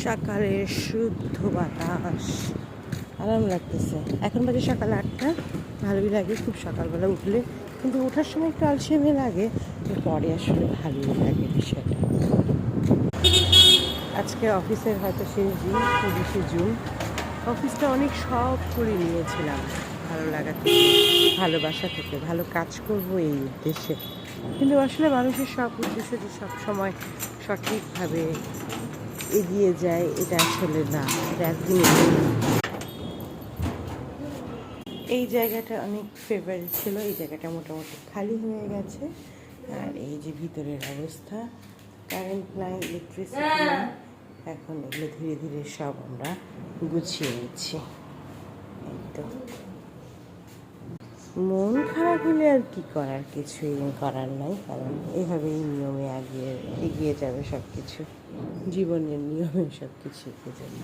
সকালের শুদ্ধ বাতাস, আরাম লাগতেছে। এখন বাজে সকাল 8টা। ভালোই লাগে খুব সকালবেলা উঠলে, কিন্তু ওঠার সময় একটু আলসেমি লাগে, পরে আসলে ভালোই লাগে বিষয়টা। আজকে অফিসের হয়তো শেষ দিন, 20শে জুন। অফিসটা অনেক শখ করে নিয়েছিলাম, ভালো লাগা থেকে, ভালোবাসা থেকে, ভালো কাজ করব এই উদ্দেশ্যে। কিন্তু আসলে মানুষের সব উদ্দেশ্য যে সবসময় সঠিকভাবে এগিয়ে যায় এটা আসলে না, এটা একদিন। এই জায়গাটা অনেক ফেভারিট ছিল, এই জায়গাটা মোটামুটি খালি হয়ে গেছে। আর এই যে ভিতরের অবস্থা, কারেন্ট নাই, ইলেকট্রিসিটি নাই। এখন এগুলো ধীরে ধীরে সব আমরা গুছিয়ে নিচ্ছি। এই তো, মন খারাপ হলে আর কি করার, কিছুই করার নাই, কারণ এভাবেই নিয়মে এগিয়ে যাবে সব কিছু, জীবনের নিয়মে সব কিছু এগিয়ে যাবে।